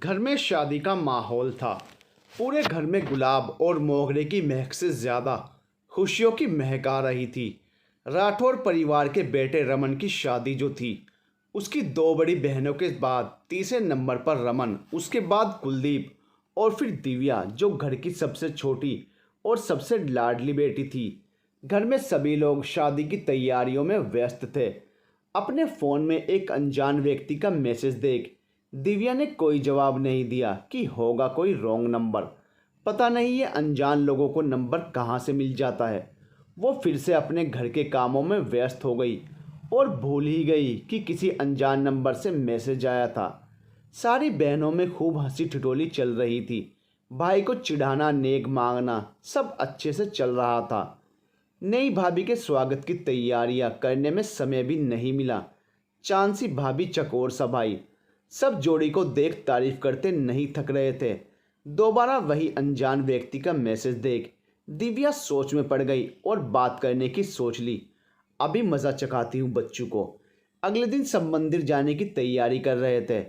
घर में शादी का माहौल था। पूरे घर में गुलाब और मोगरे की महक से ज़्यादा खुशियों की महक आ रही थी। राठौर परिवार के बेटे रमन की शादी जो थी, उसकी दो बड़ी बहनों के बाद तीसरे नंबर पर रमन, उसके बाद कुलदीप और फिर दिव्या, जो घर की सबसे छोटी और सबसे लाडली बेटी थी। घर में सभी लोग शादी की तैयारियों में व्यस्त थे। अपने फ़ोन में एक अनजान व्यक्ति का मैसेज देख दिव्या ने कोई जवाब नहीं दिया कि होगा कोई रॉन्ग नंबर। पता नहीं ये अनजान लोगों को नंबर कहाँ से मिल जाता है। वो फिर से अपने घर के कामों में व्यस्त हो गई और भूल ही गई कि किसी अनजान नंबर से मैसेज आया था। सारी बहनों में खूब हंसी ठिठोली चल रही थी। भाई को चिढ़ाना, नेक मांगना, सब अच्छे से चल रहा था। नई भाभी के स्वागत की तैयारियां करने में समय भी नहीं मिला। चांसी भाभी चकोर सा भाई, सब जोड़ी को देख तारीफ करते नहीं थक रहे थे। दोबारा वही अनजान व्यक्ति का मैसेज देख दिव्या सोच में पड़ गई और बात करने की सोच ली। अभी मज़ा चखाती हूँ बच्चों को। अगले दिन सब मंदिर जाने की तैयारी कर रहे थे,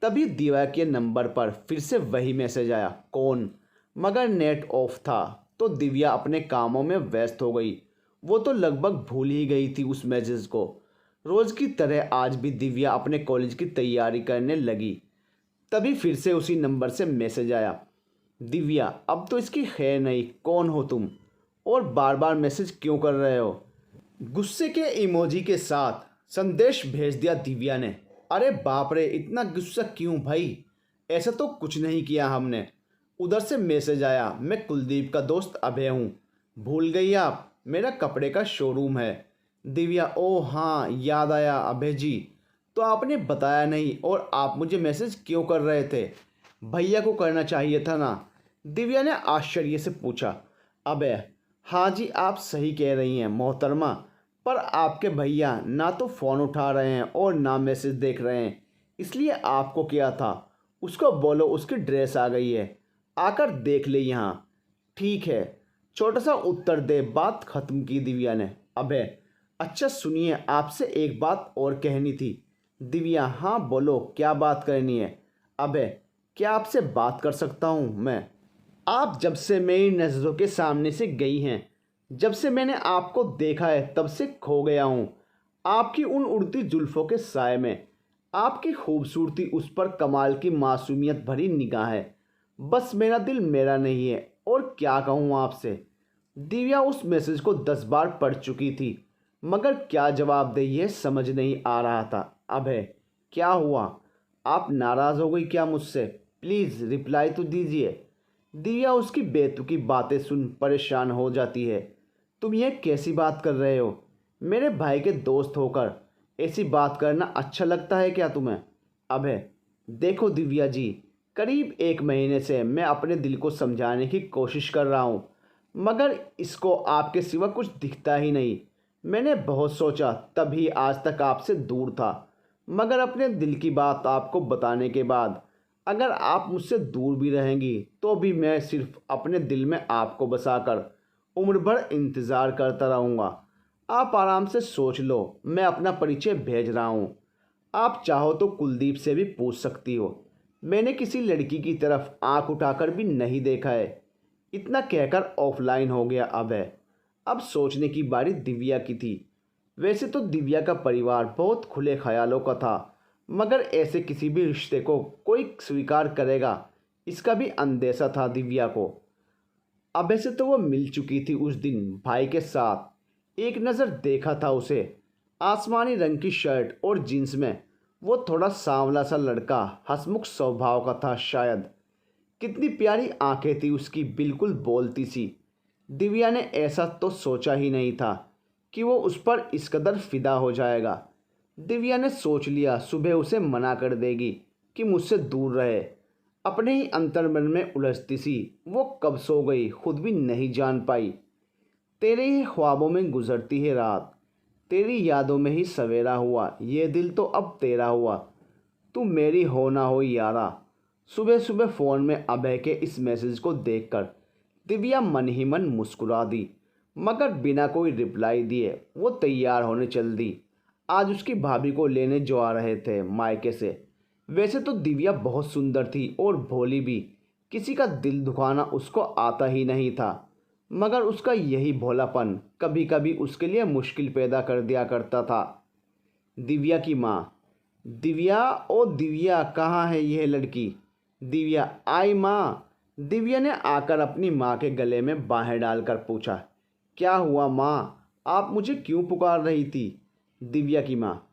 तभी दिव्या के नंबर पर फिर से वही मैसेज आया। कौन? मगर नेट ऑफ था तो दिव्या अपने कामों में व्यस्त हो गई। वो तो लगभग भूल ही गई थी उस मैसेज को। रोज़ की तरह आज भी दिव्या अपने कॉलेज की तैयारी करने लगी। तभी फिर से उसी नंबर से मैसेज आया। दिव्या, अब तो इसकी खैर नहीं, कौन हो तुम और बार बार मैसेज क्यों कर रहे हो? गुस्से के इमोजी के साथ संदेश भेज दिया दिव्या ने। अरे बाप रे, इतना गुस्सा क्यों भाई? ऐसा तो कुछ नहीं किया हमने। उधर से मैसेज आया, मैं कुलदीप का दोस्त अभय हूँ, भूल गई आप? मेरा कपड़े का शोरूम है। दिव्या, ओ हाँ याद आया अभय जी, तो आपने बताया नहीं और आप मुझे मैसेज क्यों कर रहे थे? भैया को करना चाहिए था ना? दिव्या ने आश्चर्य से पूछा। अभय, हाँ जी आप सही कह रही हैं मोहतरमा, पर आपके भैया ना तो फ़ोन उठा रहे हैं और ना मैसेज देख रहे हैं, इसलिए आपको किया था। उसको बोलो उसकी ड्रेस आ गई है, आकर देख ले यहाँ। ठीक है, छोटा सा उत्तर दे बात ख़त्म की दिव्या ने। अभय, अच्छा सुनिए, आपसे एक बात और कहनी थी। दिव्या, हाँ बोलो क्या बात करनी है? अभय, क्या आपसे बात कर सकता हूँ मैं? आप जब से मेरी नज़रों के सामने से गई हैं, जब से मैंने आपको देखा है, तब से खो गया हूँ आपकी उन उड़ती जुल्फ़ों के साए में। आपकी खूबसूरती, उस पर कमाल की मासूमियत भरी निगाहें। बस मेरा दिल मेरा नहीं है, और क्या कहूँ आपसे। दिव्या उस मैसेज को 10 बार पढ़ चुकी थी, मगर क्या जवाब दे ये समझ नहीं आ रहा था। अभय, क्या हुआ? आप नाराज़ हो गई क्या मुझसे? प्लीज़ रिप्लाई तो दीजिए। दिव्या उसकी बेतुकी बातें सुन परेशान हो जाती है। तुम ये कैसी बात कर रहे हो? मेरे भाई के दोस्त होकर ऐसी बात करना अच्छा लगता है क्या तुम्हें? अभय, देखो दिव्या जी, करीब 1 महीने से मैं अपने दिल को समझाने की कोशिश कर रहा हूँ, मगर इसको आपके सिवा कुछ दिखता ही नहीं। मैंने बहुत सोचा, तभी आज तक आपसे दूर था, मगर अपने दिल की बात आपको बताने के बाद अगर आप मुझसे दूर भी रहेंगी तो भी मैं सिर्फ अपने दिल में आपको बसाकर उम्र भर इंतज़ार करता रहूँगा। आप आराम से सोच लो, मैं अपना परिचय भेज रहा हूँ। आप चाहो तो कुलदीप से भी पूछ सकती हो। मैंने किसी लड़की की तरफ आंख उठाकर भी नहीं देखा है। इतना कहकर ऑफलाइन हो गया अभय। अब सोचने की बारी दिव्या की थी। वैसे तो दिव्या का परिवार बहुत खुले ख्यालों का था, मगर ऐसे किसी भी रिश्ते को कोई स्वीकार करेगा, इसका भी अंदेशा था दिव्या को। अभय से तो वो मिल चुकी थी उस दिन भाई के साथ। एक नज़र देखा था उसे, आसमानी रंग की शर्ट और जीन्स में। वो थोड़ा सांवला सा लड़का, हंसमुख स्वभाव का था शायद। कितनी प्यारी आंखें थी उसकी, बिल्कुल बोलती सी। दिव्या ने ऐसा तो सोचा ही नहीं था कि वो उस पर इस कदर फिदा हो जाएगा। दिव्या ने सोच लिया सुबह उसे मना कर देगी कि मुझसे दूर रहे। अपने ही अंतर्मन में उलझती सी वो कब सो गई खुद भी नहीं जान पाई। तेरे ही ख्वाबों में गुजरती है रात, तेरी यादों में ही सवेरा हुआ, ये दिल तो अब तेरा हुआ, तू मेरी हो ना हो यारा। सुबह सुबह फ़ोन में अभय के इस मैसेज को देखकर दिव्या मन ही मन मुस्कुरा दी, मगर बिना कोई रिप्लाई दिए वो तैयार होने चल दी। आज उसकी भाभी को लेने जो आ रहे थे मायके से। वैसे तो दिव्या बहुत सुंदर थी और भोली भी, किसी का दिल दुखाना उसको आता ही नहीं था। मगर उसका यही भोलापन कभी कभी उसके लिए मुश्किल पैदा कर दिया करता था। दिव्या की माँ। दिव्या, ओ दिव्या, कहाँ है यह लड़की? दिव्या आई माँ। दिव्या ने आकर अपनी माँ के गले में बाहें डालकर पूछा, क्या हुआ माँ, आप मुझे क्यों पुकार रही थी? दिव्या की माँ।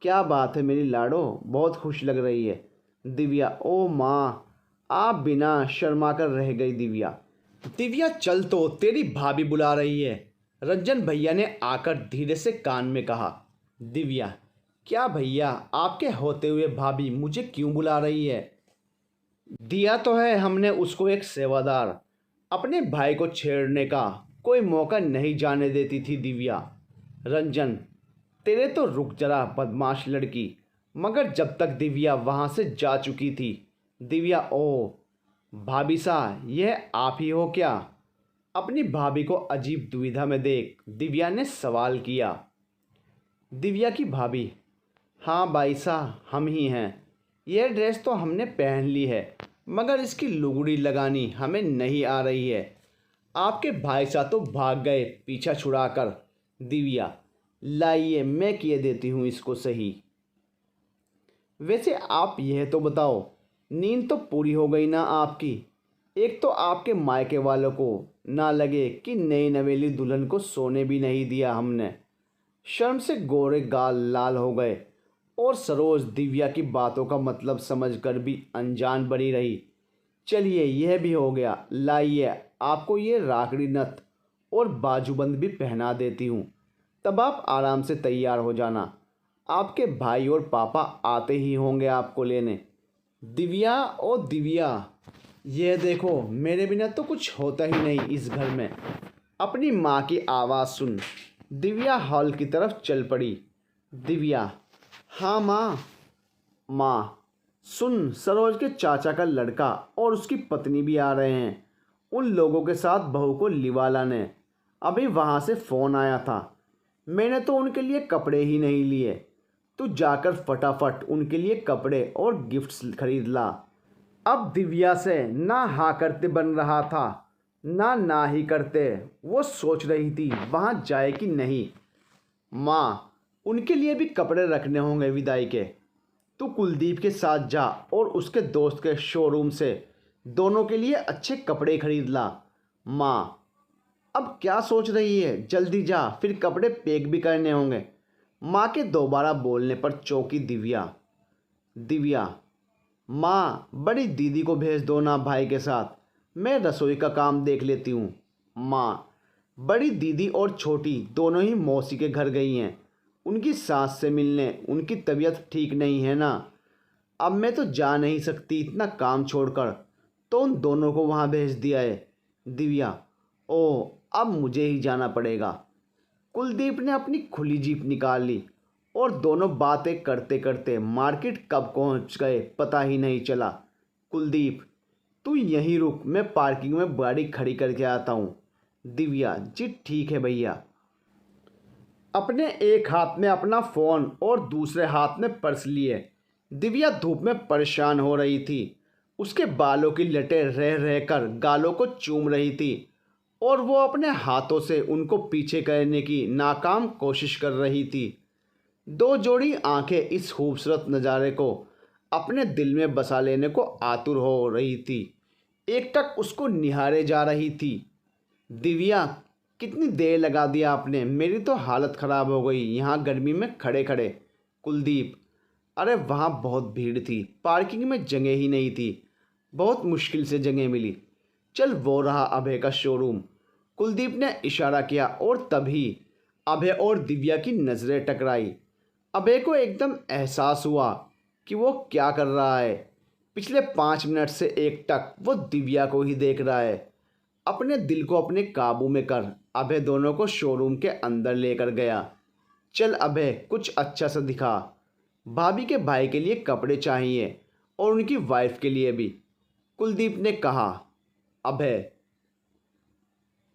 क्या बात है मेरी लाडो, बहुत खुश लग रही है। दिव्या, ओ माँ, आप बिना शर्मा कर रह गई। दिव्या। दिव्या चल, तो तेरी भाभी बुला रही है। रंजन भैया ने आकर धीरे से कान में कहा। दिव्या, क्या भैया, आपके होते हुए भाभी मुझे क्यों बुला रही है? दिया तो है हमने उसको एक सेवादार, अपने भाई को छेड़ने का कोई मौका नहीं जाने देती थी दिव्या। रंजन, तेरे तो रुक जरा बदमाश लड़की। मगर जब तक दिव्या वहाँ से जा चुकी थी। दिव्या, ओ भाभी सा, यह आप ही हो क्या? अपनी भाभी को अजीब दुविधा में देख दिव्या ने सवाल किया। दिव्या की भाभी, हाँ भाई साहब, हम ही हैं। यह ड्रेस तो हमने पहन ली है, मगर इसकी लुगड़ी लगानी हमें नहीं आ रही है। आपके भाई साहब तो भाग गए पीछा छुड़ाकर। दिव्या, लाइए मैं किए देती हूँ इसको सही। वैसे आप यह तो बताओ, नींद तो पूरी हो गई ना आपकी? एक तो आपके मायके वालों को ना लगे कि नई नवेली दुल्हन को सोने भी नहीं दिया हमने। शर्म से गोरे गाल लाल हो गए और सरोज दिव्या की बातों का मतलब समझकर भी अनजान बनी रही। चलिए यह भी हो गया, लाइए आपको ये राखड़ी नथ और बाजूबंद भी पहना देती हूँ, तब आप आराम से तैयार हो जाना। आपके भाई और पापा आते ही होंगे आपको लेने। दिव्या, ओ दिव्या, यह देखो मेरे बिना तो कुछ होता ही नहीं इस घर में। अपनी माँ की आवाज़ सुन दिव्या हॉल की तरफ चल पड़ी। दिव्या, हाँ माँ। माँ, सुन, सरोज के चाचा का लड़का और उसकी पत्नी भी आ रहे हैं। उन लोगों के साथ बहू को लिवा लाने। अभी वहाँ से फ़ोन आया था। मैंने तो उनके लिए कपड़े ही नहीं लिए। तू जाकर फटाफट उनके लिए कपड़े और गिफ्ट्स खरीद ला। अब दिव्या से ना हाँ करते बन रहा था, ना ही करते। वो सोच रही थी वहाँ जाए कि नहीं। माँ, उनके लिए भी कपड़े रखने होंगे विदाई के। तू कुलदीप के साथ जा और उसके दोस्त के शोरूम से दोनों के लिए अच्छे कपड़े खरीद ला। माँ, अब क्या सोच रही है, जल्दी जा, फिर कपड़े पैक भी करने होंगे। माँ के दोबारा बोलने पर चौंकी दिव्या। दिव्या, माँ, बड़ी दीदी को भेज दो ना भाई के साथ, मैं रसोई का काम देख लेती हूँ। माँ, बड़ी दीदी और छोटी दोनों ही मौसी के घर गई हैं, उनकी सास से मिलने। उनकी तबीयत ठीक नहीं है ना। अब मैं तो जा नहीं सकती इतना काम छोड़कर, तो उन दोनों को वहाँ भेज दिया है। दिव्या, ओ, अब मुझे ही जाना पड़ेगा। कुलदीप ने अपनी खुली जीप निकाल ली और दोनों बातें करते करते मार्केट कब पहुँच गए पता ही नहीं चला। कुलदीप, तू यहीं रुक, मैं पार्किंग में गाड़ी खड़ी करके आता हूँ। दिव्या, जी ठीक है भैया। अपने एक हाथ में अपना फ़ोन और दूसरे हाथ में पर्स लिए दिव्या धूप में परेशान हो रही थी। उसके बालों की लटें रह रहकर गालों को चूम रही थी और वो अपने हाथों से उनको पीछे करने की नाकाम कोशिश कर रही थी। दो जोड़ी आंखें इस खूबसूरत नज़ारे को अपने दिल में बसा लेने को आतुर हो रही थी, एकटक उसको निहारे जा रही थी। दिव्या, कितनी देर लगा दिया आपने, मेरी तो हालत ख़राब हो गई यहाँ गर्मी में खड़े खड़े। कुलदीप, अरे वहाँ बहुत भीड़ थी, पार्किंग में जगह ही नहीं थी, बहुत मुश्किल से जगह मिली। चल, वो रहा अभय का शोरूम। कुलदीप ने इशारा किया और तभी अभय और दिव्या की नज़रें टकराई। अभय को एकदम एहसास हुआ कि वो क्या कर रहा है। पिछले 5 मिनट से एकटक वो दिव्या को ही देख रहा है। अपने दिल को अपने काबू में कर अभय दोनों को शोरूम के अंदर लेकर गया। चल अभय, कुछ अच्छा सा दिखा। भाभी के भाई के लिए कपड़े चाहिए और उनकी वाइफ के लिए भी, कुलदीप ने कहा। अभय,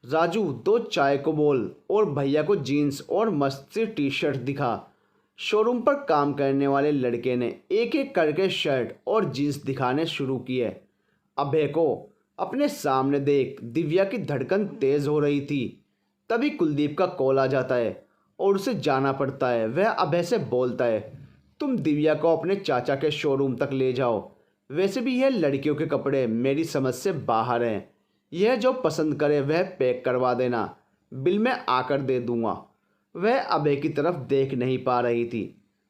राजू, 2 चाय को बोल और भैया को जीन्स और मस्त सी टी शर्ट दिखा। शोरूम पर काम करने वाले लड़के ने एक एक करके शर्ट और जीन्स दिखाने शुरू किए। अभय को अपने सामने देख दिव्या की धड़कन तेज हो रही थी। तभी कुलदीप का कॉल आ जाता है और उसे जाना पड़ता है। वह अभय से बोलता है, तुम दिव्या को अपने चाचा के शोरूम तक ले जाओ। वैसे भी यह लड़कियों के कपड़े मेरी समझ से बाहर हैं। यह जो पसंद करे वह पैक करवा देना, बिल मैं आकर दे दूंगा। वह अभय की तरफ देख नहीं पा रही थी।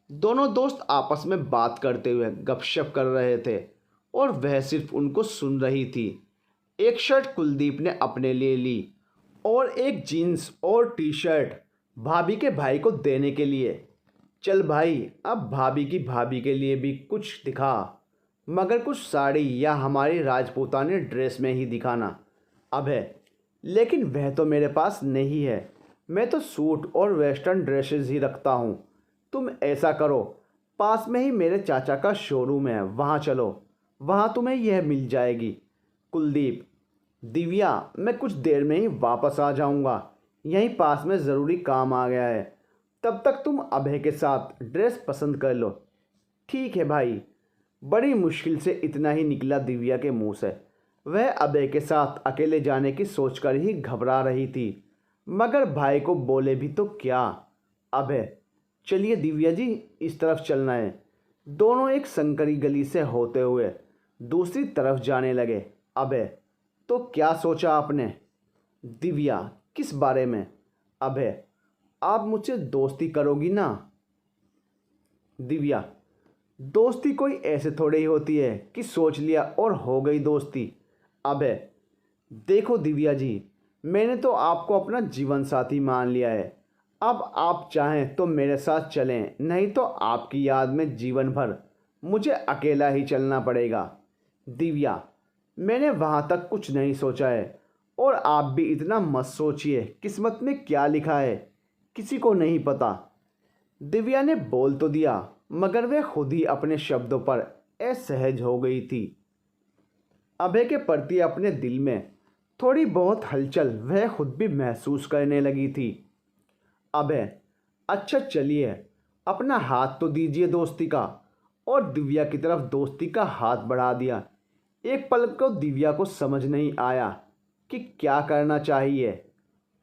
दोनों दोस्त आपस में बात करते हुए गपशप कर रहे थे और वह सिर्फ उनको सुन रही थी। एक शर्ट कुलदीप ने अपने लिए ली और एक जीन्स और टी शर्ट भाभी के भाई को देने के लिए। चल भाई, अब भाभी के लिए भी कुछ दिखा, मगर कुछ साड़ी या हमारी राजपूतानी ड्रेस में ही दिखाना। अभय, लेकिन वह तो मेरे पास नहीं है। मैं तो सूट और वेस्टर्न ड्रेसेस ही रखता हूँ। तुम ऐसा करो, पास में ही मेरे चाचा का शोरूम है, वहाँ चलो, वहाँ तुम्हें यह मिल जाएगी। कुलदीप, दिव्या, मैं कुछ देर में ही वापस आ जाऊँगा, यहीं पास में ज़रूरी काम आ गया है। तब तक तुम अभय के साथ ड्रेस पसंद कर लो। ठीक है भाई। बड़ी मुश्किल से इतना ही निकला दिव्या के मुंह से। वह अभय के साथ अकेले जाने की सोचकर ही घबरा रही थी, मगर भाई को बोले भी तो क्या। अभय, चलिए दिव्या जी, इस तरफ चलना है। दोनों एक संकरी गली से होते हुए दूसरी तरफ जाने लगे। अभय, तो क्या सोचा आपने? दिव्या, किस बारे में? अभय, आप मुझसे दोस्ती करोगी ना? दिव्या, दोस्ती कोई ऐसे थोड़ी ही होती है कि सोच लिया और हो गई दोस्ती। अभय, देखो दिव्या जी, मैंने तो आपको अपना जीवन साथी मान लिया है। अब आप चाहें तो मेरे साथ चलें, नहीं तो आपकी याद में जीवन भर मुझे अकेला ही चलना पड़ेगा। दिव्या, मैंने वहाँ तक कुछ नहीं सोचा है और आप भी इतना मत सोचिए। किस्मत में क्या लिखा है किसी को नहीं पता। दिव्या ने बोल तो दिया, मगर वह खुद ही अपने शब्दों पर असहज हो गई थी। अभय के प्रति अपने दिल में थोड़ी बहुत हलचल वह खुद भी महसूस करने लगी थी। अभय, अच्छा चलिए, अपना हाथ तो दीजिए दोस्ती का। और दिव्या की तरफ दोस्ती का हाथ बढ़ा दिया। एक पल को दिव्या को समझ नहीं आया कि क्या करना चाहिए।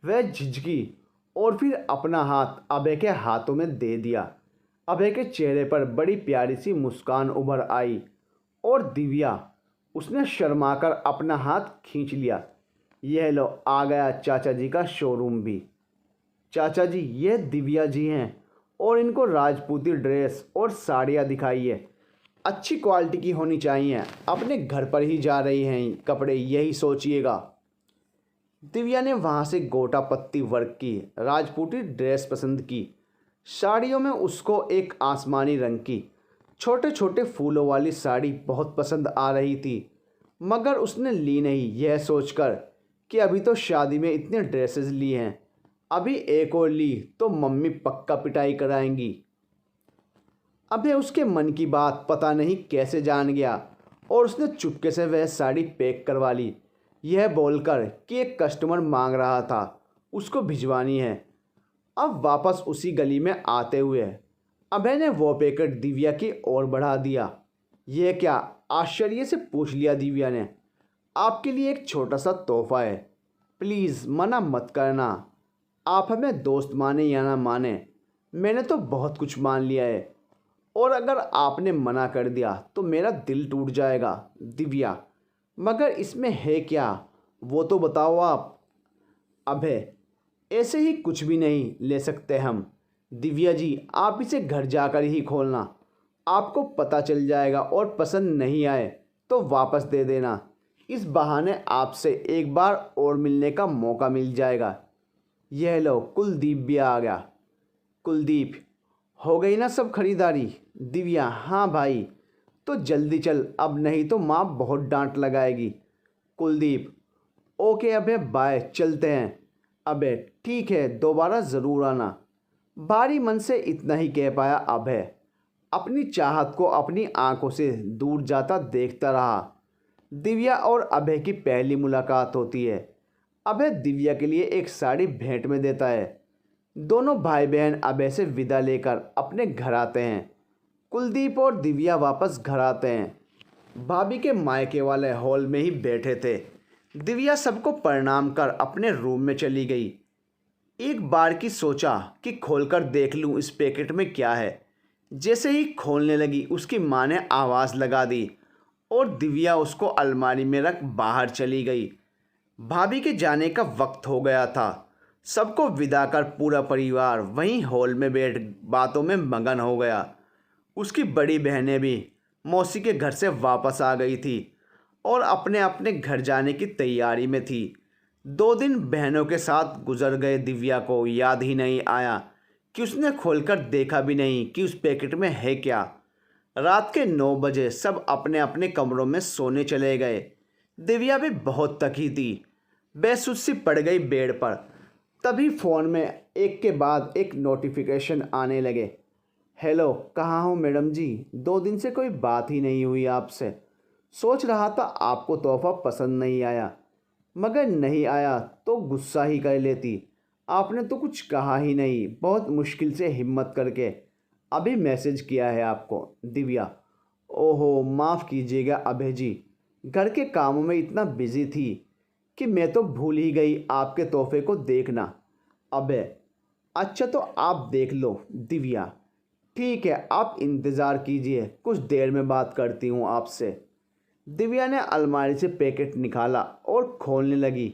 वह झिझकी और फिर अपना हाथ अभय के हाथों में दे दिया। अभय के चेहरे पर बड़ी प्यारी सी मुस्कान उभर आई और दिव्या, उसने शर्माकर अपना हाथ खींच लिया। यह लो, आ गया चाचा जी का शोरूम भी। चाचा जी, ये दिव्या जी हैं और इनको राजपूती ड्रेस और साड़ियाँ दिखाइए। अच्छी क्वालिटी की होनी चाहिए। अपने घर पर ही जा रही हैं कपड़े, यही सोचिएगा। दिव्या ने वहाँ से गोटा पत्ती वर्क की राजपूती ड्रेस पसंद की। साड़ियों में उसको एक आसमानी रंग की छोटे छोटे फूलों वाली साड़ी बहुत पसंद आ रही थी, मगर उसने ली नहीं, यह सोचकर कि अभी तो शादी में इतने ड्रेसेस ली हैं, अभी एक और ली तो मम्मी पक्का पिटाई कराएंगी। अबे उसके मन की बात पता नहीं कैसे जान गया और उसने चुपके से वह साड़ी पैक करवा ली, यह बोलकर कि एक कस्टमर मांग रहा था, उसको भिजवानी है। अब वापस उसी गली में आते हुए अभय ने वो पैकेट दिव्या की ओर बढ़ा दिया। यह क्या? आश्चर्य से पूछ लिया दिव्या ने। आपके लिए एक छोटा सा तोहफा है, प्लीज़ मना मत करना। आप हमें दोस्त माने या ना माने, मैंने तो बहुत कुछ मान लिया है, और अगर आपने मना कर दिया तो मेरा दिल टूट जाएगा। दिव्या, मगर इसमें है क्या, वो तो बताओ आप। अभय, ऐसे ही कुछ भी नहीं ले सकते हम। दिव्या जी, आप इसे घर जाकर ही खोलना, आपको पता चल जाएगा और पसंद नहीं आए तो वापस दे देना। इस बहाने आपसे एक बार और मिलने का मौका मिल जाएगा। यह लो, कुलदीप भी आ गया। कुलदीप, हो गई ना सब खरीदारी? दिव्या, हाँ भाई, तो जल्दी चल, अब नहीं तो माँ बहुत डांट लगाएगी। कुलदीप, ओके अबे, बाय, चलते हैं। अबे ठीक है, दोबारा ज़रूर आना। भारी मन से इतना ही कह पाया अभय। अपनी चाहत को अपनी आंखों से दूर जाता देखता रहा। दिव्या और अभय की पहली मुलाकात होती है। अभय दिव्या के लिए एक साड़ी भेंट में देता है। दोनों भाई बहन अभय से विदा लेकर अपने घर आते हैं। कुलदीप और दिव्या वापस घर आते हैं। भाभी के मायके वाले हॉल में ही बैठे थे। दिव्या सबको प्रणाम कर अपने रूम में चली गई। एक बार की सोचा कि खोलकर देख लूं इस पैकेट में क्या है। जैसे ही खोलने लगी उसकी माँ ने आवाज़ लगा दी और दिव्या उसको अलमारी में रख बाहर चली गई। भाभी के जाने का वक्त हो गया था। सबको विदा कर पूरा परिवार वहीं हॉल में बैठ बातों में मगन हो गया। उसकी बड़ी बहनें भी मौसी के घर से वापस आ गई थी और अपने अपने घर जाने की तैयारी में थी। 2 दिन बहनों के साथ गुजर गए। दिव्या को याद ही नहीं आया कि उसने खोलकर देखा भी नहीं कि उस पैकेट में है क्या। रात के 9 बजे सब अपने अपने कमरों में सोने चले गए। दिव्या भी बहुत थकी थी। बेसुध सी पड़ गई बेड पर। तभी फ़ोन में एक के बाद एक नोटिफिकेशन आने लगे। हेलो, कहाँ हो मैडम जी? 2 दिन से कोई बात ही नहीं हुई आपसे। सोच रहा था आपको तोहफ़ा पसंद नहीं आया, मगर नहीं आया तो गुस्सा ही कर लेती। आपने तो कुछ कहा ही नहीं। बहुत मुश्किल से हिम्मत करके अभी मैसेज किया है आपको। दिव्या: ओहो, माफ़ कीजिएगा अभय जी, घर के कामों में इतना बिजी थी कि मैं तो भूल ही गई आपके तोहफे को देखना। अभय: अच्छा तो आप देख लो। दिव्या: ठीक है, आप इंतज़ार कीजिए, कुछ देर में बात करती हूँ आपसे। दिव्या ने अलमारी से पैकेट निकाला और खोलने लगी।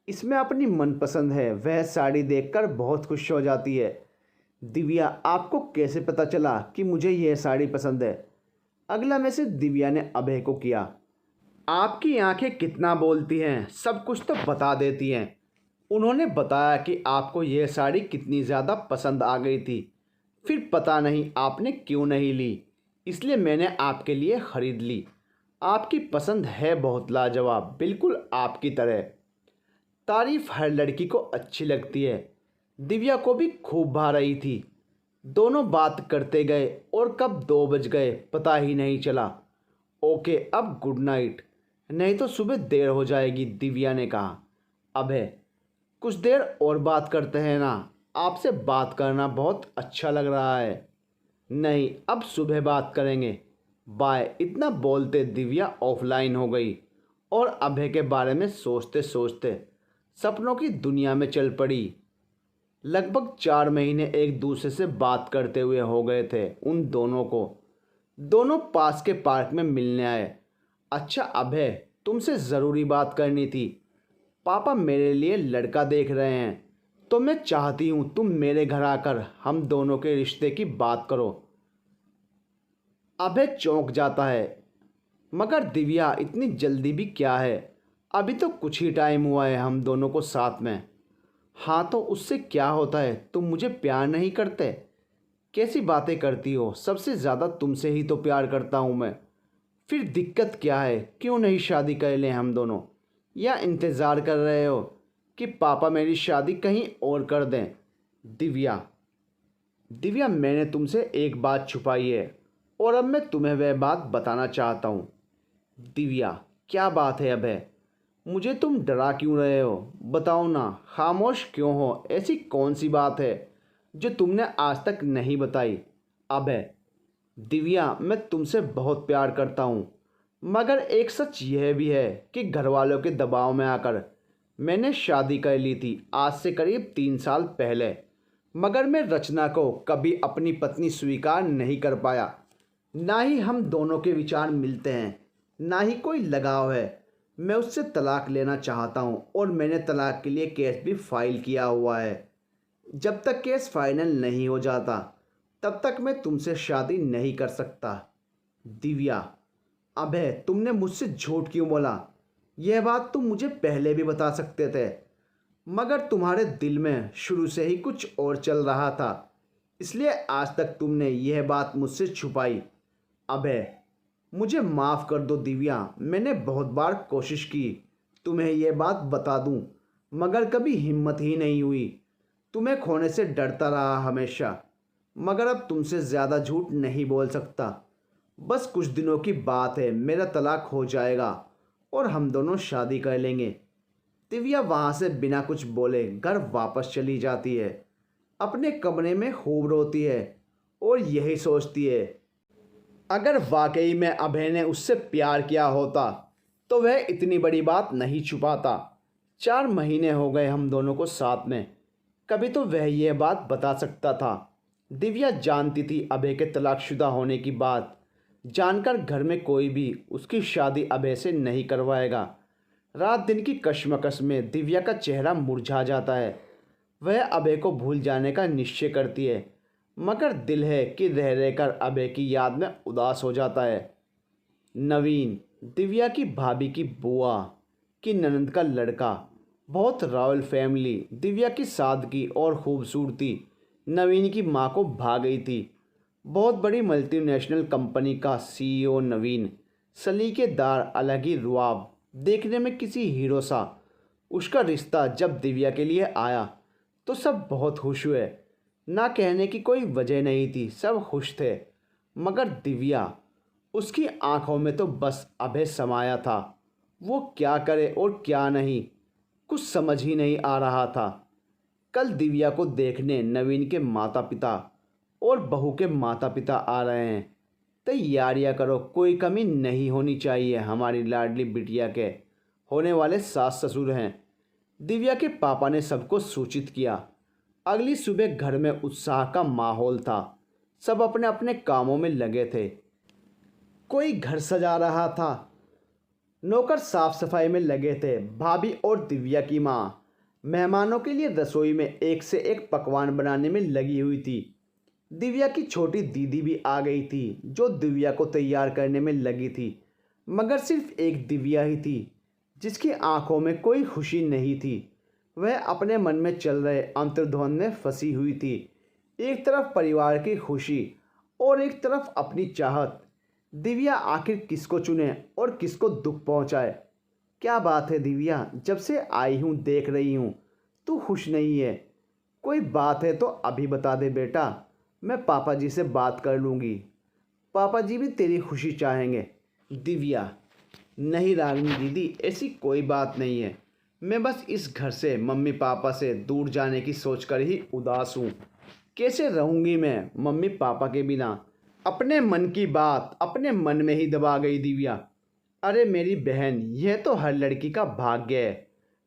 इसमें अपनी मनपसंद है वह साड़ी देखकर बहुत खुश हो जाती है। दिव्या: आपको कैसे पता चला कि मुझे यह साड़ी पसंद है? अगला मैसेज दिव्या ने अभय को किया। आपकी आंखें कितना बोलती हैं, सब कुछ तो बता देती हैं। उन्होंने बताया कि आपको यह साड़ी कितनी ज़्यादा पसंद आ गई थी, फिर पता नहीं आपने क्यों नहीं ली, इसलिए मैंने आपके लिए ख़रीद ली। आपकी पसंद है बहुत लाजवाब, बिल्कुल आपकी तरह। तारीफ़ हर लड़की को अच्छी लगती है। दिव्या को भी खूब भा रही थी। दोनों बात करते गए और कब 2 बज गए पता ही नहीं चला। ओके, अब गुड नाइट, नहीं तो सुबह देर हो जाएगी, दिव्या ने कहा। अभय: कुछ देर और बात करते हैं ना, आपसे बात करना बहुत अच्छा लग रहा है। नहीं, अब सुबह बात करेंगे, बाय। इतना बोलते दिव्या ऑफलाइन हो गई और अभय के बारे में सोचते सोचते सपनों की दुनिया में चल पड़ी। लगभग 4 महीने एक दूसरे से बात करते हुए हो गए थे उन दोनों को। दोनों पास के पार्क में मिलने आए। अच्छा अभय, तुमसे ज़रूरी बात करनी थी। पापा मेरे लिए लड़का देख रहे हैं, तो मैं चाहती हूँ तुम मेरे घर आकर हम दोनों के रिश्ते की बात करो। अभय चौंक जाता है, मगर दिव्या इतनी जल्दी भी क्या है, अभी तो कुछ ही टाइम हुआ है हम दोनों को साथ में। हाँ तो उससे क्या होता है, तुम मुझे प्यार नहीं करते? कैसी बातें करती हो, सबसे ज़्यादा तुमसे ही तो प्यार करता हूँ मैं। फिर दिक्कत क्या है, क्यों नहीं शादी कर लें हम दोनों? या इंतज़ार कर रहे हो कि पापा मेरी शादी कहीं और कर दें? दिव्या: दिव्या, मैंने तुमसे एक बात छुपाई है और अब मैं तुम्हें वह बात बताना चाहता हूँ। दिव्या: क्या बात है अभय? मुझे तुम डरा क्यों रहे हो? बताओ ना, खामोश क्यों हो? ऐसी कौन सी बात है जो तुमने आज तक नहीं बताई? अभय: दिव्या, मैं तुमसे बहुत प्यार करता हूँ, मगर एक सच यह भी है कि घर वालों के दबाव में आकर मैंने शादी कर ली थी आज से करीब 3 साल पहले। मगर मैं रचना को कभी अपनी पत्नी स्वीकार नहीं कर पाया। ना ही हम दोनों के विचार मिलते हैं, ना ही कोई लगाव है। मैं उससे तलाक लेना चाहता हूँ और मैंने तलाक के लिए केस भी फाइल किया हुआ है। जब तक केस फाइनल नहीं हो जाता तब तक मैं तुमसे शादी नहीं कर सकता। दिव्या: अभय, तुमने मुझसे झूठ क्यों बोला? यह बात तुम मुझे पहले भी बता सकते थे, मगर तुम्हारे दिल में शुरू से ही कुछ और चल रहा था, इसलिए आज तक तुमने यह बात मुझसे छुपाई। अभय: मुझे माफ़ कर दो दिव्या, मैंने बहुत बार कोशिश की तुम्हें यह बात बता दूं, मगर कभी हिम्मत ही नहीं हुई। तुम्हें खोने से डरता रहा हमेशा, मगर अब तुमसे ज़्यादा झूठ नहीं बोल सकता। बस कुछ दिनों की बात है, मेरा तलाक हो जाएगा और हम दोनों शादी कर लेंगे। दिव्या वहाँ से बिना कुछ बोले घर वापस चली जाती है। अपने कमरे में खूब रोती है और यही सोचती है, अगर वाकई में अभय ने उससे प्यार किया होता तो वह इतनी बड़ी बात नहीं छुपाता। 4 महीने हो गए हम दोनों को साथ में, कभी तो वह यह बात बता सकता था। दिव्या जानती थी अभय के तलाकशुदा होने की बात, जानकर घर में कोई भी उसकी शादी अभय से नहीं करवाएगा। रात दिन की कश्मकश में दिव्या का चेहरा मुरझा जाता है। वह अभय को भूल जाने का निश्चय करती है, मगर दिल है कि रह रहकर अभय की याद में उदास हो जाता है। नवीन, दिव्या की भाभी की बुआ की ननंद का लड़का, बहुत रॉयल फैमिली। दिव्या की सादगी और खूबसूरती नवीन की मां को भा गई थी। बहुत बड़ी मल्टीनेशनल कंपनी का सीईओ नवीन, सलीकेदार, अलग ही रुआब, देखने में किसी हीरो सा। उसका रिश्ता जब दिव्या के लिए आया तो सब बहुत खुश हुए। ना कहने की कोई वजह नहीं थी, सब खुश थे। मगर दिव्या, उसकी आंखों में तो बस अभय समाया था। वो क्या करे और क्या नहीं, कुछ समझ ही नहीं आ रहा था। कल दिव्या को देखने नवीन के माता पिता और बहू के माता पिता आ रहे हैं। तैयारियां करो, कोई कमी नहीं होनी चाहिए। हमारी लाडली बिटिया के होने वाले सास ससुर हैं। दिव्या के पापा ने सबको सूचित किया। अगली सुबह घर में उत्साह का माहौल था। सब अपने अपने कामों में लगे थे। कोई घर सजा रहा था, नौकर साफ सफाई में लगे थे। भाभी और दिव्या की माँ मेहमानों के लिए रसोई में एक से एक पकवान बनाने में लगी हुई थी। दिव्या की छोटी दीदी भी आ गई थी, जो दिव्या को तैयार करने में लगी थी। मगर सिर्फ एक दिव्या ही थी जिसकी आंखों में कोई खुशी नहीं थी। वह अपने मन में चल रहे अंतर्ध्वन में फंसी हुई थी। एक तरफ परिवार की खुशी और एक तरफ अपनी चाहत। दिव्या आखिर किसको चुने और किसको दुख पहुंचाए? क्या बात है दिव्या, जब से आई हूँ देख रही हूँ तू खुश नहीं है। कोई बात है तो अभी बता दे बेटा, मैं पापा जी से बात कर लूँगी। पापा जी भी तेरी खुशी चाहेंगे। दिव्या, नहीं रागिनी दीदी, ऐसी कोई बात नहीं है। मैं बस इस घर से, मम्मी पापा से दूर जाने की सोचकर ही उदास हूँ। कैसे रहूँगी मैं मम्मी पापा के बिना? अपने मन की बात अपने मन में ही दबा गई दिव्या। अरे मेरी बहन, यह तो हर लड़की का भाग्य है।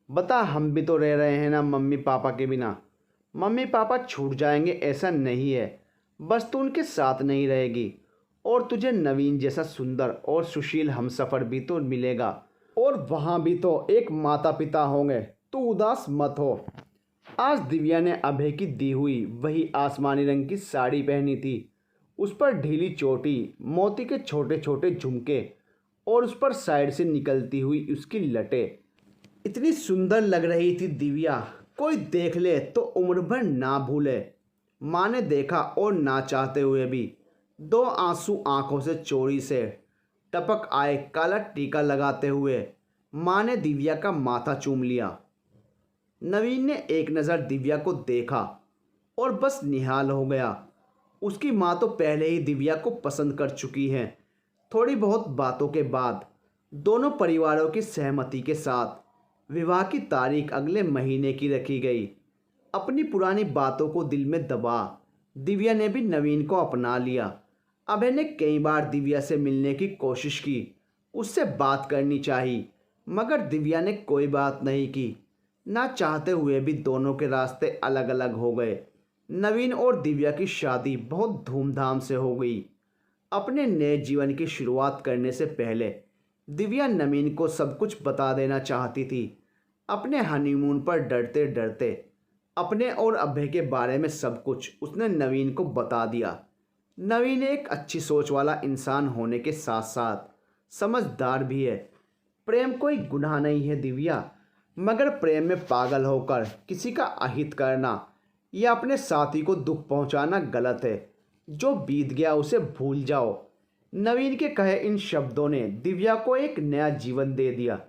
बता, हम भी तो रह रहे हैं ना मम्मी पापा के बिना। मम्मी पापा छूट जाएंगे ऐसा नहीं है, बस तू उनके साथ नहीं रहेगी। और तुझे नवीन जैसा सुंदर और सुशील हमसफ़र भी तो मिलेगा, और वहाँ भी तो एक माता पिता होंगे। तू उदास मत हो। आज दिव्या ने अभय की दी हुई वही आसमानी रंग की साड़ी पहनी थी। उस पर ढीली चोटी, मोती के छोटे छोटे झुमके और उस पर साइड से निकलती हुई उसकी लटें। इतनी सुंदर लग रही थी दिव्या, कोई देख ले तो उम्र भर ना भूले। माँ ने देखा और ना चाहते हुए भी 2 आंसू आंखों से चोरी से टपक आए। काला टीका लगाते हुए माँ ने दिव्या का माथा चूम लिया। नवीन ने एक नज़र दिव्या को देखा और बस निहाल हो गया। उसकी माँ तो पहले ही दिव्या को पसंद कर चुकी है। थोड़ी बहुत बातों के बाद दोनों परिवारों की सहमति के साथ विवाह की तारीख अगले महीने की रखी गई। अपनी पुरानी बातों को दिल में दबा दिव्या ने भी नवीन को अपना लिया। अभय ने कई बार दिव्या से मिलने की कोशिश की, उससे बात करनी चाहिए, मगर दिव्या ने कोई बात नहीं की। ना चाहते हुए भी दोनों के रास्ते अलग अलग हो गए। नवीन और दिव्या की शादी बहुत धूमधाम से हो गई। अपने नए जीवन की शुरुआत करने से पहले दिव्या नवीन को सब कुछ बता देना चाहती थी। अपने हनीमून पर डरते डरते अपने और अभय के बारे में सब कुछ उसने नवीन को बता दिया। नवीन एक अच्छी सोच वाला इंसान होने के साथ साथ समझदार भी है। प्रेम कोई गुनाह नहीं है दिव्या, मगर प्रेम में पागल होकर किसी का अहित करना या अपने साथी को दुख पहुंचाना गलत है। जो बीत गया उसे भूल जाओ। नवीन के कहे इन शब्दों ने दिव्या को एक नया जीवन दे दिया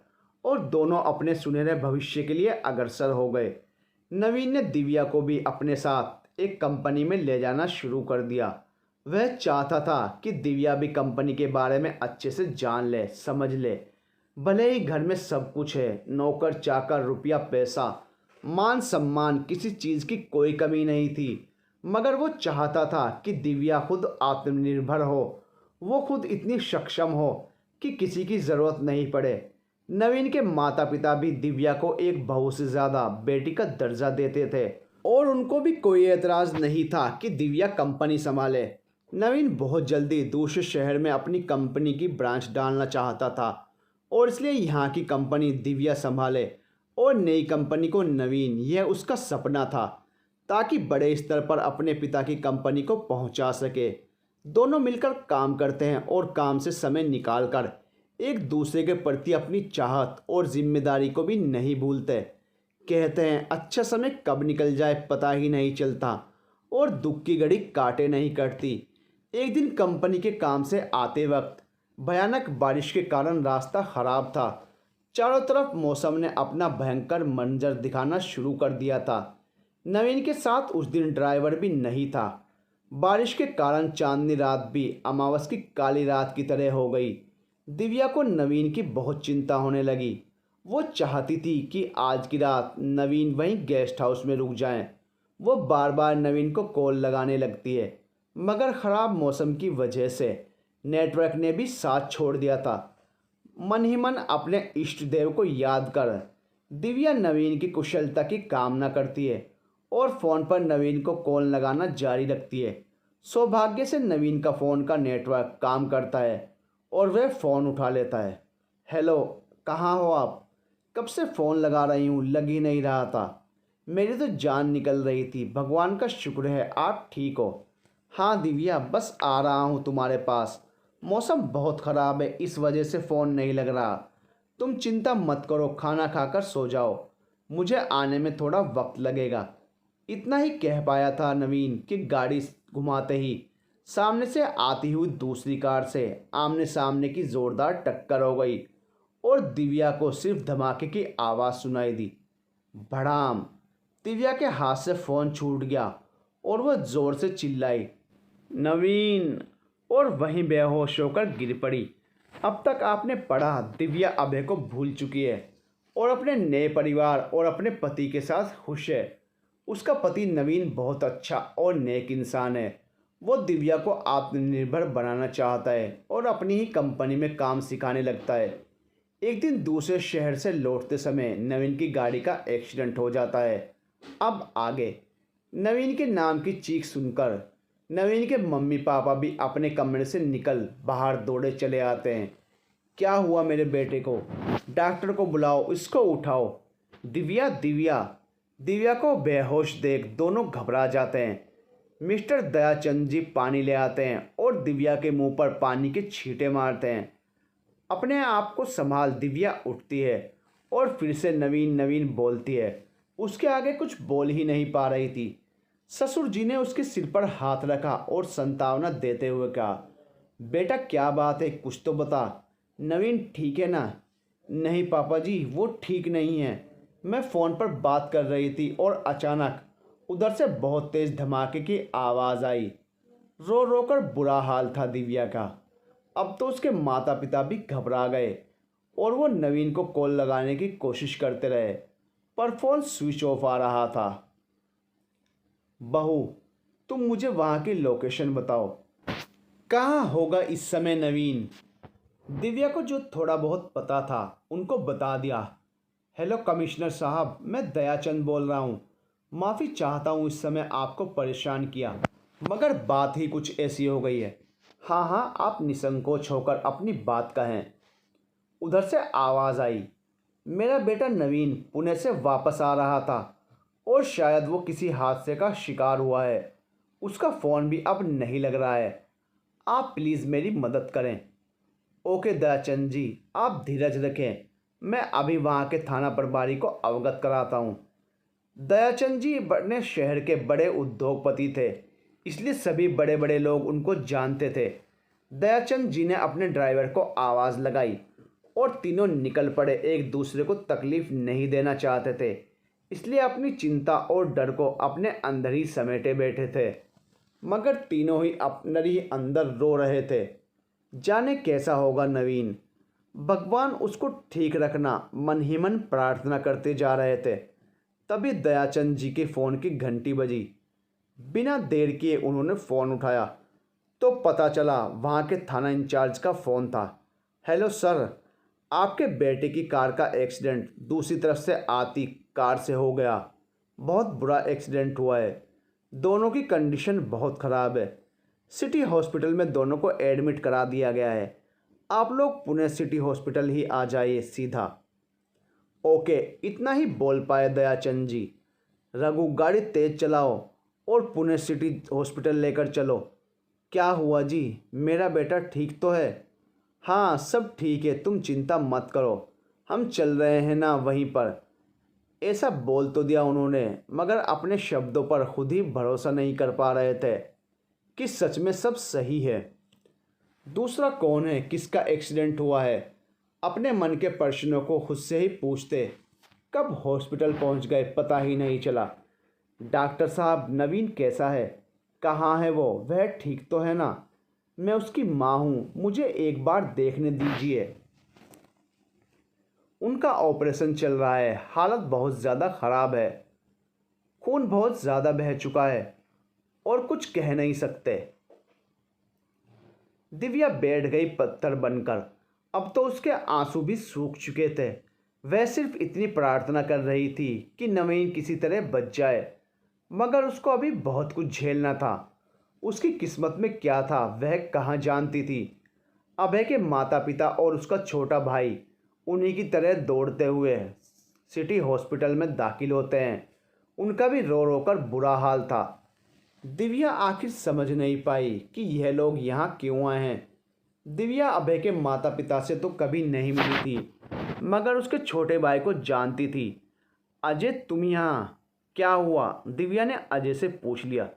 और दोनों अपने सुनहरे भविष्य के लिए अग्रसर हो गए। नवीन ने दिव्या को भी अपने साथ एक कंपनी में ले जाना शुरू कर दिया। वह चाहता था कि दिव्या भी कंपनी के बारे में अच्छे से जान ले, समझ ले। भले ही घर में सब कुछ है, नौकर चाकर, रुपया पैसा, मान सम्मान किसी चीज़ की कोई कमी नहीं थी, मगर वो चाहता था कि दिव्या खुद आत्मनिर्भर हो, वो खुद इतनी सक्षम हो कि किसी की ज़रूरत नहीं पड़े। नवीन के माता पिता भी दिव्या को एक बहू से ज़्यादा बेटी का दर्जा देते थे और उनको भी कोई एतराज़ नहीं था कि दिव्या कंपनी संभाले। नवीन बहुत जल्दी दूसरे शहर में अपनी कंपनी की ब्रांच डालना चाहता था और इसलिए यहाँ की कंपनी दिव्या संभाले और नई कंपनी को नवीन, यह उसका सपना था, ताकि बड़े स्तर पर अपने पिता की कंपनी को पहुँचा सके। दोनों मिलकर काम करते हैं और काम से समय निकालकर एक दूसरे के प्रति अपनी चाहत और जिम्मेदारी को भी नहीं भूलते। कहते हैं अच्छा समय कब निकल जाए पता ही नहीं चलता और दुख की घड़ी काटे नहीं कटती। एक दिन कंपनी के काम से आते वक्त भयानक बारिश के कारण रास्ता खराब था। चारों तरफ मौसम ने अपना भयंकर मंजर दिखाना शुरू कर दिया था। नवीन के साथ उस दिन ड्राइवर भी नहीं था। बारिश के कारण चांदनी रात भी अमावस की काली रात की तरह हो गई। दिव्या को नवीन की बहुत चिंता होने लगी। वो चाहती थी कि आज की रात नवीन वहीं गेस्ट हाउस में रुक जाएं। वो बार बार नवीन को कॉल लगाने लगती है, मगर ख़राब मौसम की वजह से नेटवर्क ने भी साथ छोड़ दिया था। मन ही मन अपने इष्ट देव को याद कर दिव्या नवीन की कुशलता की कामना करती है और फ़ोन पर नवीन को कॉल लगाना जारी रखती है। सौभाग्य से नवीन का फ़ोन का नेटवर्क काम करता है और वह फ़ोन उठा लेता है। हेलो, कहाँ हो आप? कब से फ़ोन लगा रही हूँ, लग ही नहीं रहा था। मेरी तो जान निकल रही थी। भगवान का शुक्र है आप ठीक हो। हाँ दिव्या, बस आ रहा हूँ तुम्हारे पास। मौसम बहुत ख़राब है, इस वजह से फ़ोन नहीं लग रहा। तुम चिंता मत करो, खाना खाकर सो जाओ, मुझे आने में थोड़ा वक्त लगेगा। इतना ही कह पाया था नवीन कि गाड़ी घुमाते ही सामने से आती हुई दूसरी कार से आमने सामने की ज़ोरदार टक्कर हो गई और दिव्या को सिर्फ धमाके की आवाज़ सुनाई दी। भड़ाम! दिव्या के हाथ से फ़ोन छूट गया और वह ज़ोर से चिल्लाई, नवीन! और वहीं बेहोश होकर गिर पड़ी। अब तक आपने पढ़ा, दिव्या अभय को भूल चुकी है और अपने नए परिवार और अपने पति के साथ खुश है। उसका पति नवीन बहुत अच्छा और नेक इंसान है। वो दिव्या को आत्मनिर्भर बनाना चाहता है और अपनी ही कंपनी में काम सिखाने लगता है। एक दिन दूसरे शहर से लौटते समय नवीन की गाड़ी का एक्सीडेंट हो जाता है। अब आगे नवीन के नाम की चीख सुनकर नवीन के मम्मी पापा भी अपने कमरे से निकल बाहर दौड़े चले आते हैं। क्या हुआ मेरे बेटे को? डॉक्टर को बुलाओ, इसको उठाओ। दिव्या दिव्या दिव्या को बेहोश देख दोनों घबरा जाते हैं। मिस्टर दयाचंद जी पानी ले आते हैं और दिव्या के मुंह पर पानी के छींटे मारते हैं। अपने आप को संभाल दिव्या उठती है और फिर से नवीन नवीन बोलती है। उसके आगे कुछ बोल ही नहीं पा रही थी। ससुर जी ने उसके सिर पर हाथ रखा और सांत्वना देते हुए कहा, बेटा क्या बात है, कुछ तो बता। नवीन ठीक है ना? नहीं पापा जी, वो ठीक नहीं है। मैं फ़ोन पर बात कर रही थी और अचानक उधर से बहुत तेज़ धमाके की आवाज़ आई। रो रो कर बुरा हाल था दिव्या का। अब तो उसके माता पिता भी घबरा गए और वो नवीन को कॉल लगाने की कोशिश करते रहे, पर फ़ोन स्विच ऑफ आ रहा था। बहू, तुम मुझे वहाँ की लोकेशन बताओ। कहाँ होगा इस समय नवीन? दिव्या को जो थोड़ा बहुत पता था उनको बता दिया। हेलो कमिश्नर साहब, मैं दयाचंद बोल रहा हूँ। माफ़ी चाहता हूँ इस समय आपको परेशान किया, मगर बात ही कुछ ऐसी हो गई है। हाँ हाँ, आप निसंकोच होकर अपनी बात कहें। उधर से आवाज़ आई, मेरा बेटा नवीन पुणे से वापस आ रहा था और शायद वो किसी हादसे का शिकार हुआ है। उसका फ़ोन भी अब नहीं लग रहा है। आप प्लीज़ मेरी मदद करें। ओके दयाचंद जी, आप धीरज रखें, मैं अभी वहाँ के थाना प्रभारी को अवगत कराता हूँ। दयाचंद जी बड़े शहर के बड़े उद्योगपति थे, इसलिए सभी बड़े बड़े लोग उनको जानते थे। दयाचंद जी ने अपने ड्राइवर को आवाज़ लगाई और तीनों निकल पड़े। एक दूसरे को तकलीफ़ नहीं देना चाहते थे, इसलिए अपनी चिंता और डर को अपने अंदर ही समेटे बैठे थे, मगर तीनों ही अपने ही अंदर रो रहे थे। जाने कैसा होगा नवीन, भगवान उसको ठीक रखना मन ही मन प्रार्थना करते जा रहे थे। तभी दयाचंद जी के फ़ोन की घंटी बजी। बिना देर किए उन्होंने फ़ोन उठाया तो पता चला वहाँ के थाना इंचार्ज का फ़ोन था। हेलो सर, आपके बेटे की कार का एक्सीडेंट दूसरी तरफ से आती कार से हो गया। बहुत बुरा एक्सीडेंट हुआ है। दोनों की कंडीशन बहुत ख़राब है। सिटी हॉस्पिटल में दोनों को एडमिट करा दिया गया है। आप लोग पुणे सिटी हॉस्पिटल ही आ जाइए सीधा। ओके, इतना ही बोल पाए दयाचंद जी। रघु, गाड़ी तेज चलाओ और पुणे सिटी हॉस्पिटल लेकर चलो। क्या हुआ जी, मेरा बेटा ठीक तो है? हाँ, सब ठीक है, तुम चिंता मत करो, हम चल रहे हैं ना वहीं पर। ऐसा बोल तो दिया उन्होंने, मगर अपने शब्दों पर खुद ही भरोसा नहीं कर पा रहे थे कि सच में सब सही है। दूसरा कौन है, किसका एक्सीडेंट हुआ है, अपने मन के प्रश्नों को खुद से ही पूछते। कब हॉस्पिटल पहुंच गए पता ही नहीं चला। डॉक्टर साहब, नवीन कैसा है? कहाँ है वो? वह ठीक तो है ना? मैं उसकी माँ हूँ, मुझे एक बार देखने दीजिए। उनका ऑपरेशन चल रहा है, हालत बहुत ज़्यादा ख़राब है, खून बहुत ज़्यादा बह चुका है और कुछ कह नहीं सकते। दिव्या बैठ गई पत्थर बनकर। अब तो उसके आंसू भी सूख चुके थे। वह सिर्फ इतनी प्रार्थना कर रही थी कि नवीन किसी तरह बच जाए, मगर उसको अभी बहुत कुछ झेलना था। उसकी किस्मत में क्या था वह कहाँ जानती थी। अभय के माता पिता और उसका छोटा भाई उन्हीं की तरह दौड़ते हुए सिटी हॉस्पिटल में दाखिल होते हैं। उनका भी रो रो कर बुरा हाल था। दिव्या आखिर समझ नहीं पाई कि यह लोग यहाँ क्यों आए हैं। दिव्या अभय के माता पिता से तो कभी नहीं मिली थी, मगर उसके छोटे भाई को जानती थी। अजय, तुम यहाँ? क्या हुआ? दिव्या ने अजय से पूछ लिया।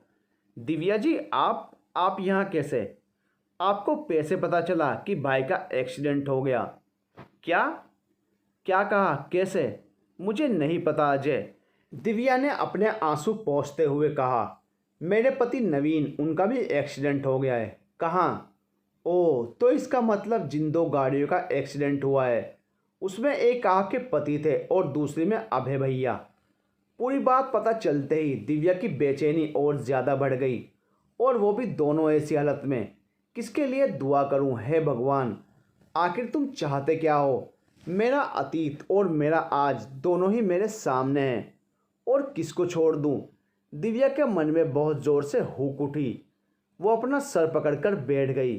दिव्या जी, आप यहाँ कैसे? आपको कैसे पता चला कि भाई का एक्सीडेंट हो गया? क्या क्या कहा? कैसे? मुझे नहीं पता अजय। दिव्या ने अपने आंसू पोंछते हुए कहा। मेरे पति नवीन, उनका भी एक्सीडेंट हो गया है। कहाँ? ओह, तो इसका मतलब जिन दो गाड़ियों का एक्सीडेंट हुआ है उसमें एक आपके पति थे और दूसरी में अभय भैया। पूरी बात पता चलते ही दिव्या की बेचैनी और ज़्यादा बढ़ गई, और वो भी दोनों ऐसी हालत में। किसके लिए दुआ करूं, हे भगवान? आखिर तुम चाहते क्या हो? मेरा अतीत और मेरा आज दोनों ही मेरे सामने हैं, और किसको छोड़ दूं? दिव्या के मन में बहुत ज़ोर से हुक उठी। वो अपना सर पकड़कर बैठ गई।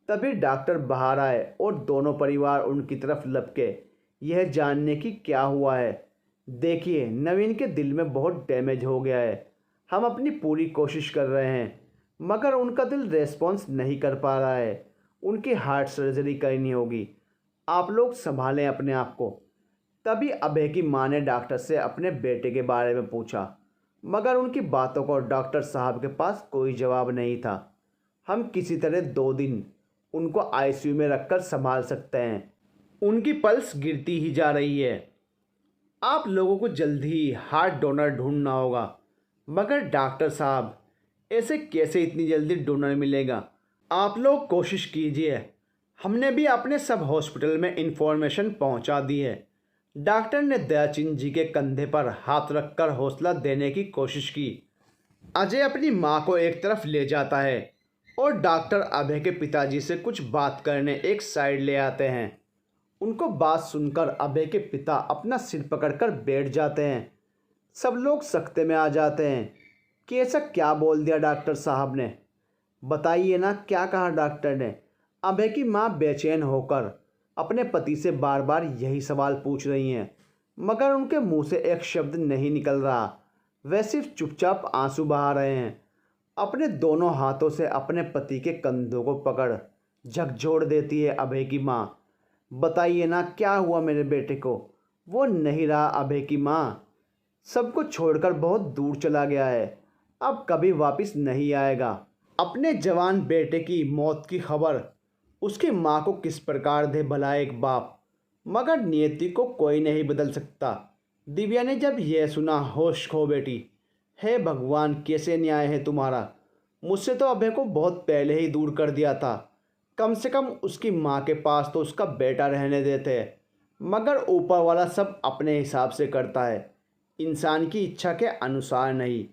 तभी डॉक्टर बाहर आए और दोनों परिवार उनकी तरफ लपके, यह जानने की क्या हुआ है। देखिए, नवीन के दिल में बहुत डैमेज हो गया है। हम अपनी पूरी कोशिश कर रहे हैं, मगर उनका दिल रेस्पॉन्स नहीं कर पा रहा है। उनकी हार्ट सर्जरी करनी होगी। आप लोग संभालें अपने आप को। तभी अभय की मां ने डॉक्टर से अपने बेटे के बारे में पूछा, मगर उनकी बातों को डॉक्टर साहब के पास कोई जवाब नहीं था। हम किसी तरह 2 दिन उनको आईसीयू में रखकर संभाल सकते हैं। उनकी पल्स गिरती ही जा रही है। आप लोगों को जल्द ही हार्ट डोनर ढूंढना होगा। मगर डॉक्टर साहब, ऐसे कैसे इतनी जल्दी डोनर मिलेगा? आप लोग कोशिश कीजिए। हमने भी अपने सब हॉस्पिटल में इंफॉर्मेशन पहुंचा दी है। डॉक्टर ने दयाचंद जी के कंधे पर हाथ रखकर हौसला देने की कोशिश की। अजय अपनी मां को एक तरफ ले जाता है और डॉक्टर अभय के पिताजी से कुछ बात करने एक साइड ले आते हैं। उनको बात सुनकर अभय के पिता अपना सिर पकड़कर बैठ जाते हैं। सब लोग सकते में आ जाते हैं कि ऐसा क्या बोल दिया डॉक्टर साहब ने। बताइए ना, क्या कहा डॉक्टर ने? अभय की मां बेचैन होकर अपने पति से बार बार यही सवाल पूछ रही हैं, मगर उनके मुंह से एक शब्द नहीं निकल रहा। वह सिर्फ चुपचाप आंसू बहा रहे हैं। अपने दोनों हाथों से अपने पति के कंधों को पकड़ झकझोर देती है अभय की मां। बताइए ना, क्या हुआ मेरे बेटे को? वो नहीं रहा अभय की मां। सबको छोड़कर बहुत दूर चला गया है, अब कभी वापस नहीं आएगा। अपने जवान बेटे की मौत की खबर उसकी मां को किस प्रकार दे भला एक बाप, मगर नियति को कोई नहीं बदल सकता। दिव्या ने जब यह सुना होश खो बैठी। हे भगवान, कैसे न्याय है तुम्हारा? मुझसे तो अभय को बहुत पहले ही दूर कर दिया था। कम से कम उसकी माँ के पास तो उसका बेटा रहने देते, मगर ऊपर वाला सब अपने हिसाब से करता है। इंसान की इच्छा के अनुसार नहीं।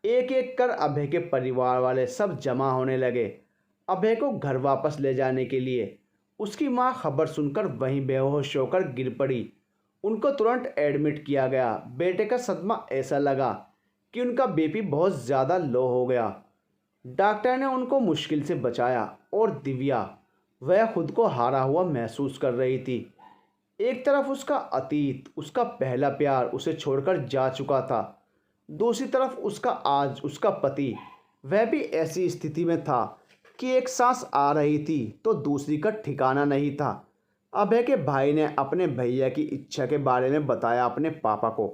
एक एक कर अभय के परिवार वाले सब जमा होने लगे अभय को घर वापस ले जाने के लिए। उसकी माँ खबर सुनकर वहीं बेहोश होकर गिर पड़ी। उनको तुरंत एडमिट किया गया। बेटे का सदमा ऐसा लगा कि उनका बीपी बहुत ज़्यादा लो हो गया। डॉक्टर ने उनको मुश्किल से बचाया और दिव्या, वह खुद को हारा हुआ महसूस कर रही थी। एक तरफ उसका अतीत, उसका पहला प्यार उसे छोड़कर जा चुका था। दूसरी तरफ उसका आज उसका पति, वह भी ऐसी स्थिति में था कि एक सांस आ रही थी तो दूसरी का ठिकाना नहीं था। अभय के भाई ने अपने भैया की इच्छा के बारे में बताया अपने पापा को।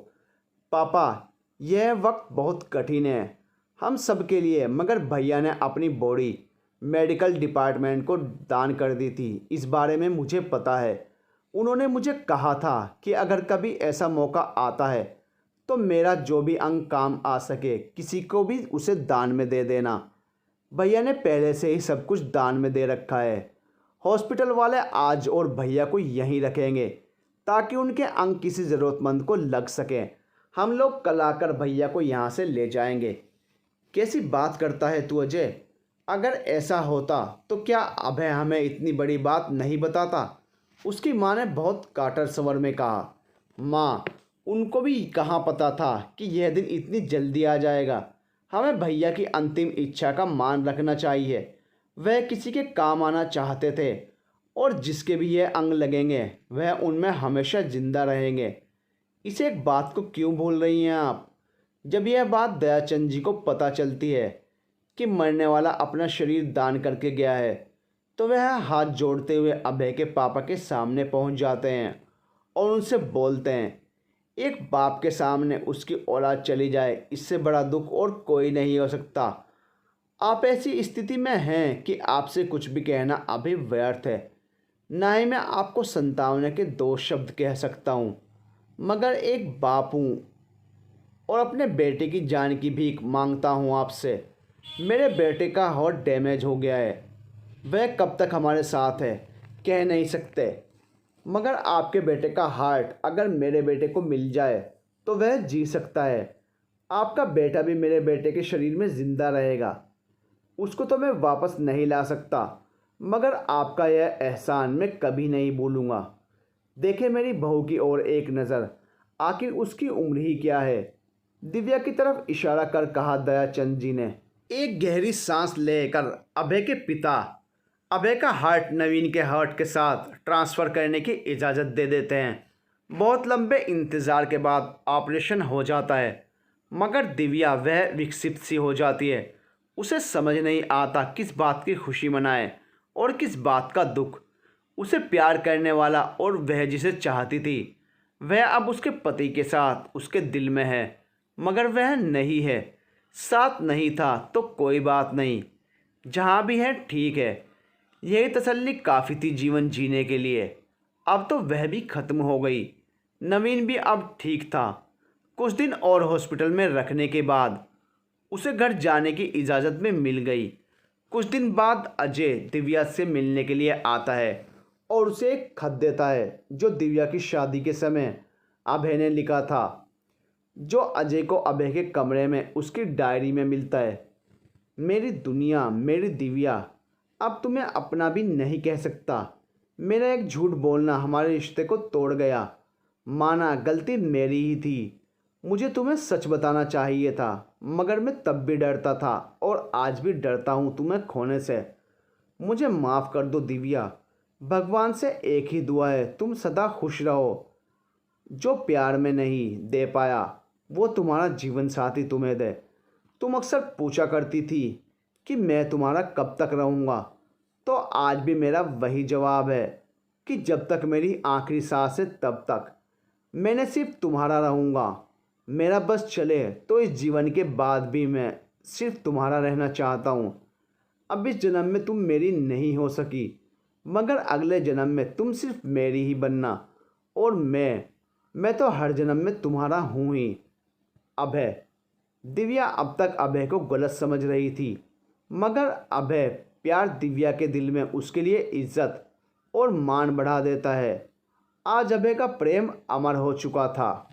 पापा, यह वक्त बहुत कठिन है हम सब के लिए, मगर भैया ने अपनी बॉडी मेडिकल डिपार्टमेंट को दान कर दी थी। इस बारे में मुझे पता है। उन्होंने मुझे कहा था कि अगर कभी ऐसा मौका आता है तो मेरा जो भी अंग काम आ सके किसी को भी उसे दान में दे देना। भैया ने पहले से ही सब कुछ दान में दे रखा है। हॉस्पिटल वाले आज और भैया को यहीं रखेंगे ताकि उनके अंग किसी ज़रूरतमंद को लग सकें। हम लोग कल आकर भैया को यहाँ से ले जाएंगे। कैसी बात करता है तू अजय? अगर ऐसा होता तो क्या अभय हमें इतनी बड़ी बात नहीं बताता? उसकी माँ ने बहुत कातर स्वर में कहा। माँ, उनको भी कहाँ पता था कि यह दिन इतनी जल्दी आ जाएगा। हमें भैया की अंतिम इच्छा का मान रखना चाहिए। वह किसी के काम आना चाहते थे और जिसके भी यह अंग लगेंगे वह उनमें हमेशा जिंदा रहेंगे। इसे एक बात को क्यों भूल रही हैं आप? जब यह बात दयाचंद जी को पता चलती है कि मरने वाला अपना शरीर दान करके गया है तो वह हाथ जोड़ते हुए अभय के पापा के सामने पहुंच जाते हैं और उनसे बोलते हैं, एक बाप के सामने उसकी औलाद चली जाए, इससे बड़ा दुख और कोई नहीं हो सकता। आप ऐसी स्थिति में हैं कि आपसे कुछ भी कहना अभी व्यर्थ है। ना ही मैं आपको संतावना के 2 शब्द कह सकता हूँ, मगर एक बाप हूँ और अपने बेटे की जान की भीख मांगता हूँ आपसे। मेरे बेटे का हार्ट डैमेज हो गया है। वह कब तक हमारे साथ है कह नहीं सकते, मगर आपके बेटे का हार्ट अगर मेरे बेटे को मिल जाए तो वह जी सकता है। आपका बेटा भी मेरे बेटे के शरीर में ज़िंदा रहेगा। उसको तो मैं वापस नहीं ला सकता, मगर आपका यह एहसान मैं कभी नहीं भूलूँगा। देखे मेरी बहू की ओर एक नज़र, आखिर उसकी उम्र ही क्या है? दिव्या की तरफ इशारा कर कहा दयाचंद जी ने। एक गहरी सांस लेकर अभय के पिता अभय का हार्ट नवीन के हार्ट के साथ ट्रांसफ़र करने की इजाज़त दे देते हैं। बहुत लंबे इंतज़ार के बाद ऑपरेशन हो जाता है, मगर दिव्या वह विकसित सी हो जाती है। उसे समझ नहीं आता किस बात की खुशी मनाए और किस बात का दुख। उसे प्यार करने वाला और वह जिसे चाहती थी वह अब उसके पति के साथ उसके दिल में है, मगर वह नहीं है। साथ नहीं था तो कोई बात नहीं, जहाँ भी है ठीक है। यही तसल्ली काफ़ी थी जीवन जीने के लिए। अब तो वह भी ख़त्म हो गई। नवीन भी अब ठीक था। कुछ दिन और हॉस्पिटल में रखने के बाद उसे घर जाने की इजाज़त में मिल गई। कुछ दिन बाद अजय दिव्या से मिलने के लिए आता है और उसे एक खत देता है जो दिव्या की शादी के समय अभय ने लिखा था, जो अजय को अभय के कमरे में उसकी डायरी में मिलता है। मेरी दुनिया, मेरी दिव्या, अब तुम्हें अपना भी नहीं कह सकता। मेरा एक झूठ बोलना हमारे रिश्ते को तोड़ गया। माना गलती मेरी ही थी। मुझे तुम्हें सच बताना चाहिए था, मगर मैं तब भी डरता था और आज भी डरता हूँ तुम्हें खोने से। मुझे माफ़ कर दो दिव्या। भगवान से एक ही दुआ है, तुम सदा खुश रहो। जो प्यार में नहीं दे पाया वो तुम्हारा जीवन साथी तुम्हें दे। तुम अक्सर पूछा करती थी कि मैं तुम्हारा कब तक रहूँगा, तो आज भी मेरा वही जवाब है कि जब तक मेरी आखिरी सांस है तब तक मैंने सिर्फ तुम्हारा रहूँगा। मेरा बस चले तो इस जीवन के बाद भी मैं सिर्फ तुम्हारा रहना चाहता हूँ। अब इस जन्म में तुम मेरी नहीं हो सकी, मगर अगले जन्म में तुम सिर्फ मेरी ही बनना, और मैं तो हर जन्म में तुम्हारा हूँ ही। अभय। दिव्या अब तक अभय को गलत समझ रही थी, मगर अभय प्यार दिव्या के दिल में उसके लिए इज्जत और मान बढ़ा देता है। आज अभय का प्रेम अमर हो चुका था।